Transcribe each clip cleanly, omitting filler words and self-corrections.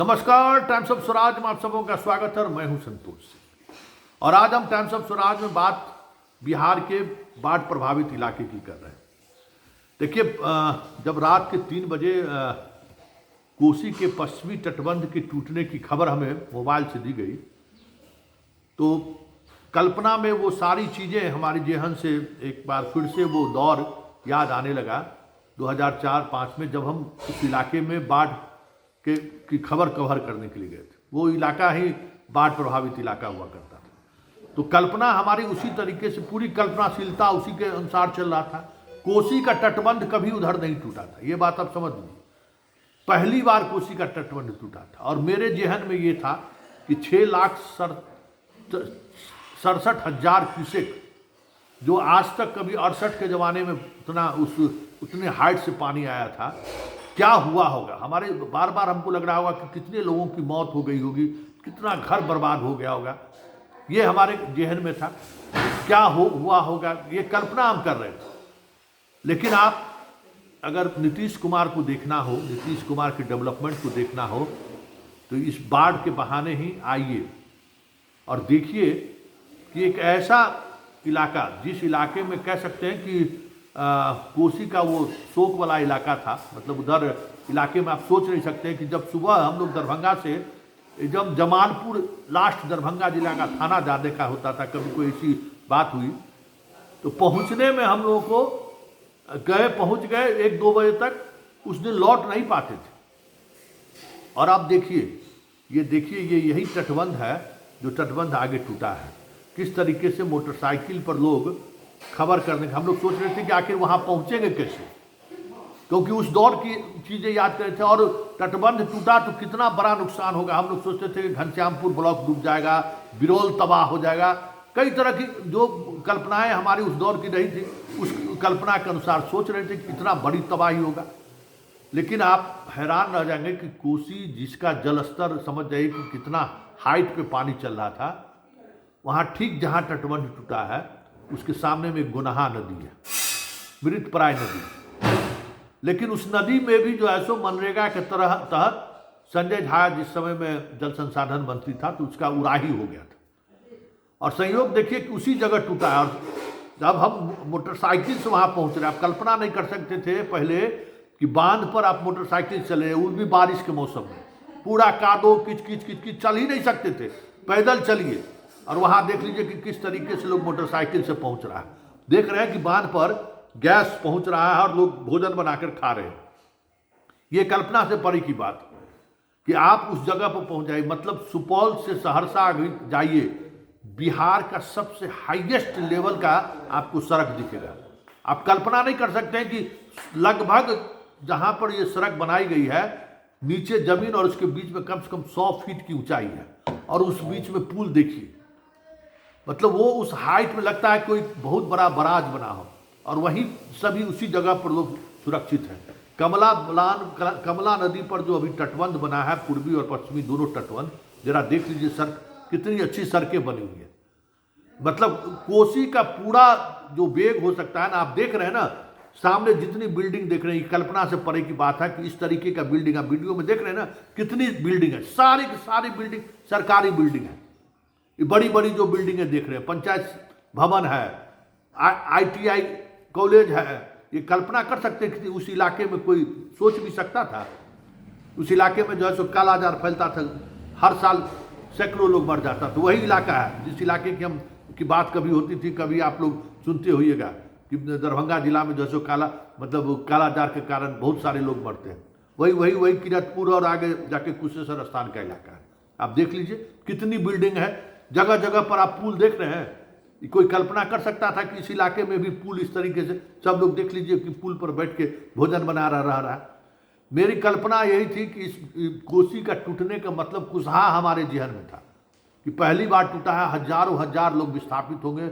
नमस्कार, times of Swaraj में आप सबों का स्वागत है और मैं हूं संतोष सिंह। और आज हम टाइम्स ऑफ स्वराज में बात बिहार के बाढ़ प्रभावित इलाके की कर रहे हैं। देखिए, जब रात के 3 बजे कोसी के पश्चिमी तटबंध के टूटने की खबर हमें मोबाइल से दी गई तो कल्पना में वो सारी चीज़ें हमारी जेहन से एक बार फिर से वो दौर याद आने लगा 2004-05 में, जब हम उस इलाके में बाढ़ की खबर कवर करने के लिए गए थे। वो इलाका ही बाढ़ प्रभावित इलाका हुआ करता था। तो कल्पना हमारी उसी तरीके से, पूरी कल्पनाशीलता उसी के अनुसार चल रहा था। कोसी का तटबंध कभी उधर नहीं टूटा था, ये बात आप समझ लीजिए। पहली बार कोसी का तटबंध टूटा था और मेरे जेहन में ये था कि 6,67,000 क्यूसेक, जो आज तक कभी 68 के ज़माने में उतने हाइट से पानी आया था, क्या हुआ होगा। हमारे बार बार हमको लग रहा होगा कि कितने लोगों की मौत हो गई होगी, कितना घर बर्बाद हो गया होगा, ये हमारे जेहन में था। क्या हुआ होगा, ये कल्पना हम कर रहे थे। लेकिन आप अगर नीतीश कुमार को देखना हो, नीतीश कुमार के डेवलपमेंट को देखना हो, तो इस बाढ़ के बहाने ही आइए और देखिए कि एक ऐसा इलाका, जिस इलाके में कह सकते हैं कि कोसी का वो शोक वाला इलाका था, मतलब उधर इलाके में आप सोच नहीं सकते कि जब सुबह हम लोग दरभंगा से, जब जमालपुर लास्ट दरभंगा जिला का थाना जाने का होता था, कभी कोई ऐसी बात हुई तो पहुंचने में हम लोगों को पहुंच गए 1-2 बजे तक, उस दिन लौट नहीं पाते थे। और आप देखिए, ये यही तटबंध है जो तटबंध आगे टूटा है। किस तरीके से मोटरसाइकिल पर लोग खबर करने का, हम लोग सोच रहे थे कि आखिर वहां पहुंचेंगे कैसे, क्योंकि उस दौर की चीजें याद कर रहे थे। और तटबंध टूटा तो कितना बड़ा नुकसान होगा। हम लोग सोचते थे कि घनश्यामपुर ब्लॉक डूब जाएगा, बिरौल तबाह हो जाएगा, कई तरह की जो कल्पनाएं हमारी उस दौर की रही थी, उस कल्पना के अनुसार सोच रहे थे कि इतना बड़ी तबाही होगा। लेकिन आप हैरान रह जाएंगे कि कोसी, जिसका जल स्तर समझ जाइए कि कितना हाइट पे पानी चल रहा था, वहाँ ठीक जहाँ तटबंध टूटा है उसके सामने में गुनहा नदी है, मृतप्राय नदी। लेकिन उस नदी में भी जो है सो मनरेगा के तहत संजय झा जिस समय में जल संसाधन मंत्री था तो उसका उड़ाही हो गया था। और संयोग देखिए कि उसी जगह टूटा है। और जब हम मोटरसाइकिल से वहाँ पहुँच रहे, आप कल्पना नहीं कर सकते थे पहले कि बांध पर आप मोटरसाइकिल चले, वो भी बारिश के मौसम में, पूरा कादो किच किच किच किच, चल ही नहीं सकते थे, पैदल चलिए। और वहाँ देख लीजिए कि किस तरीके से लोग मोटरसाइकिल से पहुँच रहा है। देख रहे हैं कि बांध पर गैस पहुँच रहा है और लोग भोजन बनाकर खा रहे हैं। ये कल्पना से परे की बात कि आप उस जगह पर पहुँच जाइए। मतलब सुपौल से सहरसा जाइए, बिहार का सबसे हाईएस्ट लेवल का आपको सड़क दिखेगा। आप कल्पना नहीं कर सकते हैं कि लगभग जहाँ पर ये सड़क बनाई गई है, नीचे जमीन और उसके बीच में कम से कम 100 फीट की ऊंचाई है, और उस बीच में पुल देखिए। मतलब वो उस हाइट में लगता है कोई बहुत बड़ा बराज बना हो, और वहीं सभी उसी जगह पर लोग सुरक्षित हैं। कमला नदी पर जो अभी तटबंध बना है, पूर्वी और पश्चिमी दोनों तटबंध, जरा देख लीजिए सड़क, कितनी अच्छी सड़कें बनी हुई है। मतलब कोसी का पूरा जो वेग हो सकता है ना, आप देख रहे हैं ना सामने जितनी बिल्डिंग देख रहे हैं, कल्पना से परे की बात है कि इस तरीके का बिल्डिंग आप वीडियो में देख रहे हैं ना, कितनी बिल्डिंग है, सारी की सारी बिल्डिंग सरकारी बिल्डिंग है। ये बड़ी बड़ी जो बिल्डिंगें देख रहे हैं, पंचायत भवन है, ITI कॉलेज है। ये कल्पना कर सकते हैं कि उस इलाके में कोई सोच भी सकता था? उस इलाके में जो है सो कालाजार फैलता था, हर साल सैकड़ों लोग मर जाता। तो वही इलाका है जिस इलाके की बात कभी होती थी, कभी आप लोग सुनते होइएगा कि दरभंगा जिला में जो है सो कालाजार के कारण बहुत सारे लोग मरते हैं। वही किरतपुर और आगे जाके कुशेश्वर स्थान का इलाका है। आप देख लीजिए कितनी बिल्डिंग है, जगह जगह पर आप पुल देख रहे हैं। कोई कल्पना कर सकता था कि इस इलाके में भी पुल इस तरीके से, सब लोग देख लीजिए कि पुल पर बैठ के भोजन बना रहा है। मेरी कल्पना यही थी कि इस कोसी का टूटने का मतलब कुशहा हमारे जेहन में था कि पहली बार टूटा है, हजारों हजार लोग विस्थापित होंगे,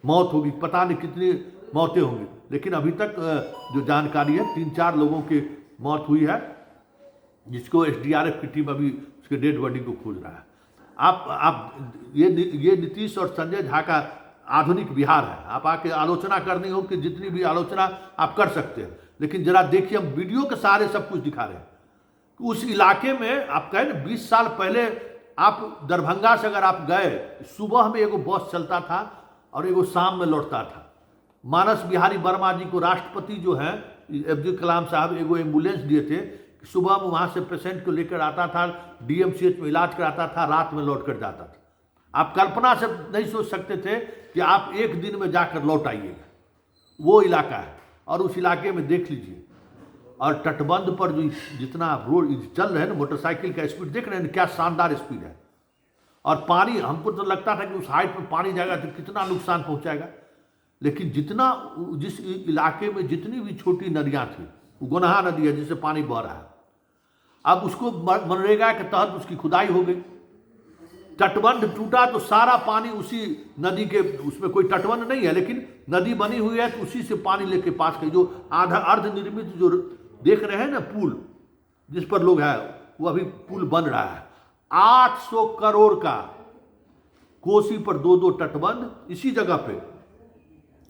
मौत होगी, पता नहीं कितनी मौतें होंगी। लेकिन अभी तक जो जानकारी है, 3-4 लोगों की मौत हुई है, जिसको SDRF की टीम अभी उसके डेड बॉडी को खोज रहा है। आप ये नीतीश और संजय झा का आधुनिक बिहार है। आप आके आलोचना करनी हो कि जितनी भी आलोचना आप कर सकते हैं, लेकिन जरा देखिए हम वीडियो के सहारे सब कुछ दिखा रहे हैं। उस इलाके में आप कहें ना 20 साल पहले आप दरभंगा से अगर आप गए, सुबह में एगो बस चलता था और एगो शाम में लौटता था। मानस बिहारी वर्मा जी को राष्ट्रपति जो हैं अब्दुल कलाम साहब एगो एम्बुलेंस दिए थे, सुबह में वहाँ से पेशेंट को लेकर आता था, डीएमसीएच में इलाज कराता था, रात में लौट कर जाता था। आप कल्पना से नहीं सोच सकते थे कि आप एक दिन में जाकर लौट आइएगा। वो इलाका है और उस इलाके में देख लीजिए, और तटबंध पर जो जितना रोड चल रहे हैं ना, मोटरसाइकिल का स्पीड देख रहे हैं, क्या शानदार स्पीड है। और पानी, हमको तो लगता था कि उस हाइट पर पानी जाएगा तो कितना नुकसान पहुंचाएगा, लेकिन जितना जिस इलाके में जितनी भी छोटी नदियां थी, गुनहा नदी है जिससे पानी बह रहा है, अब उसको मनरेगा के तहत उसकी खुदाई हो गई। तटबंध टूटा तो सारा पानी उसी नदी के, उसमें कोई तटबंध नहीं है लेकिन नदी बनी हुई है, तो उसी से पानी लेके पास के जो आधा अर्ध निर्मित जो देख रहे हैं ना पुल जिस पर लोग है, वो अभी पुल बन रहा है। 800 करोड़ का कोसी पर 2-2 तटबंध इसी जगह पे,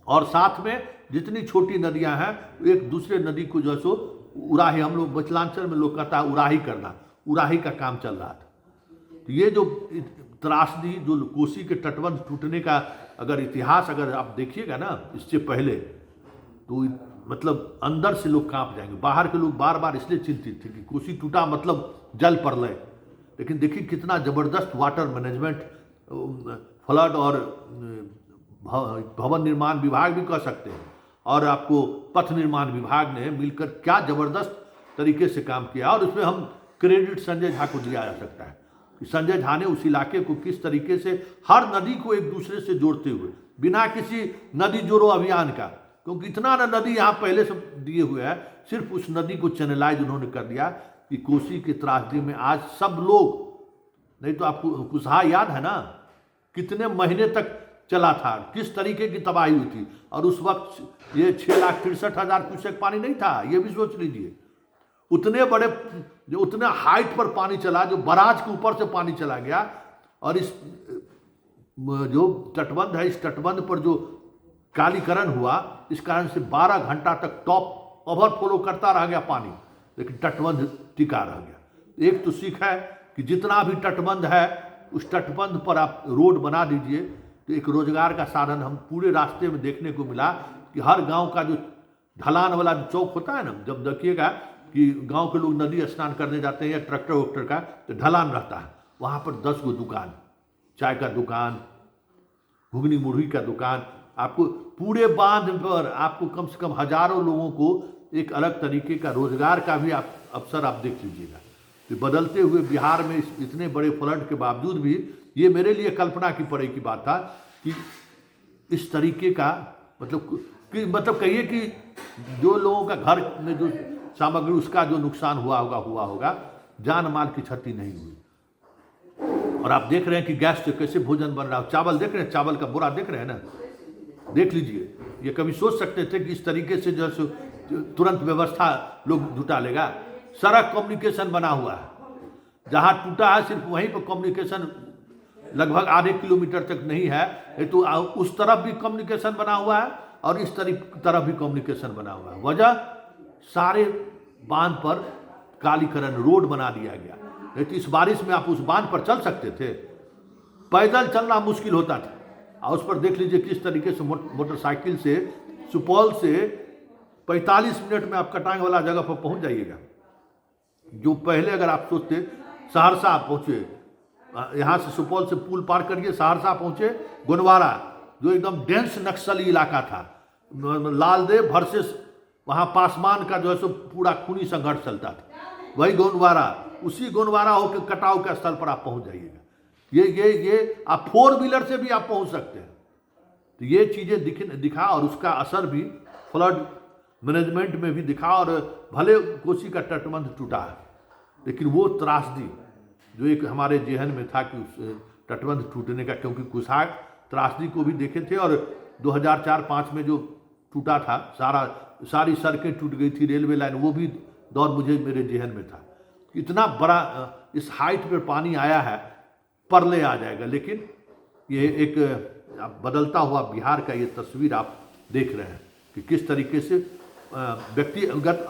और साथ में जितनी छोटी नदियां हैं एक दूसरे नदी को जो सो उराही, हम लोग मिथिलांचल में लोग कहता है उराही करना, उराही का काम चल रहा था। तो ये जो त्रासदी, जो कोसी के तटबंध टूटने का अगर इतिहास अगर आप देखिएगा ना इससे पहले, तो मतलब अंदर से लोग कांप जाएंगे। बाहर के लोग बार बार इसलिए चिंतित थे कि कोसी टूटा मतलब जल प्रलय, लेकिन देखिए कितना जबरदस्त वाटर मैनेजमेंट, फ्लड और भवन निर्माण विभाग भी कह सकते हैं, और आपको पथ निर्माण विभाग ने मिलकर क्या जबरदस्त तरीके से काम किया। और उसमें हम क्रेडिट संजय झा को दिया जा सकता है कि संजय झा ने उस इलाके को किस तरीके से हर नदी को एक दूसरे से जोड़ते हुए, बिना किसी नदी जोड़ो अभियान का, क्योंकि इतना ना नदी यहाँ पहले से दिए हुए है, सिर्फ उस नदी को चैनलाइज उन्होंने कर दिया कि कोसी की त्रासदी में आज सब लोग, नहीं तो आपको कुशहा याद है ना कितने महीने तक चला था, किस तरीके की तबाही हुई थी। और उस वक्त ये 6,63,000 क्यूसेक पानी नहीं था, ये भी सोच लीजिए। उतने बड़े, जो उतने हाइट पर पानी चला, जो बराज के ऊपर से पानी चला गया, और इस जो तटबंध है, इस तटबंध पर जो कालीकरण हुआ, इस कारण से 12 घंटा तक टॉप ओवरफ्लो करता रह गया पानी, लेकिन तटबंध टिका रह गया। एक तो सीख है कि जितना भी तटबंध है उस तटबंध पर आप रोड बना दीजिए, तो एक रोजगार का साधन हम पूरे रास्ते में देखने को मिला कि हर गांव का जो ढलान वाला जो चौक होता है ना, जब देखिएगा कि गांव के लोग नदी स्नान करने जाते हैं या ट्रैक्टर वक्टर का, तो ढलान रहता है, वहाँ पर 10 गो दुकान, चाय का दुकान, घुगनी मुरही का दुकान, आपको पूरे बांध पर आपको कम से कम हजारों लोगों को एक अलग तरीके का रोजगार का भी आप अवसर आप देख लीजिएगा। तो बदलते हुए बिहार में इतने बड़े फ्लड के बावजूद भी ये मेरे लिए कल्पना की पड़े की बात था कि इस तरीके का मतलब कहिए कि जो लोगों का घर में जो सामग्री उसका जो नुकसान हुआ होगा, जान माल की क्षति नहीं हुई। और आप देख रहे हैं कि गैस से कैसे भोजन बन रहा है, चावल देख रहे हैं, चावल का बोरा देख रहे हैं ना, देख लीजिए। ये कभी सोच सकते थे कि इस तरीके से जो तुरंत व्यवस्था लोग जुटा लेगा। सड़क कम्युनिकेशन बना हुआ है, जहाँ टूटा है सिर्फ वहीं पर कम्युनिकेशन लगभग आधे किलोमीटर तक नहीं है, तो उस तरफ भी कम्युनिकेशन बना हुआ है और इस तरफ भी कम्युनिकेशन बना हुआ है। वजह सारे बांध पर कालीकरण रोड बना दिया गया, नहीं तो इस बारिश में आप उस बांध पर चल सकते थे, पैदल चलना मुश्किल होता था। और उस पर देख लीजिए किस तरीके से मोटरसाइकिल से सुपौल से 45 मिनट में आप कटांग वाला जगह पर पहुंच जाइएगा, जो पहले अगर आप सोचते सहरसा पहुंचे, यहाँ से सुपौल से पुल पार करिए सहरसा पहुंचे, गोनवारा जो एकदम डेंस नक्सली इलाका था, लालदेव वर्सेस वहाँ पासवान का जो है सो पूरा खूनी संघर्ष चलता था, वही गोनवारा, उसी गोनवारा होकर कटाव के स्थल पर आप पहुंच जाइएगा। ये आप 4 व्हीलर से भी आप पहुंच सकते हैं। तो ये चीज़ें दिखा और उसका असर भी फ्लड मैनेजमेंट में भी दिखा। और भले कोसी का तटबंध टूटा है, लेकिन वो त्रासदी जो एक हमारे जेहन में था कि उस तटबंध टूटने का, क्योंकि कुशहा त्रासदी को भी देखे थे, और 2004-05 में जो टूटा था, सारी सड़कें टूट गई थी, रेलवे लाइन, वो भी दौर मुझे मेरे जेहन में था। इतना बड़ा इस हाइट पर पानी आया है, परले आ जाएगा। लेकिन ये एक बदलता हुआ बिहार का ये तस्वीर आप देख रहे हैं कि किस तरीके से व्यक्तिगत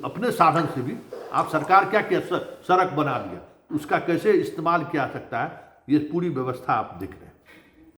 अपने साधन से भी आप सरकार क्या किया, सड़क बना दिया, उसका कैसे इस्तेमाल किया जा सकता है, ये पूरी व्यवस्था आप देख रहे हैं।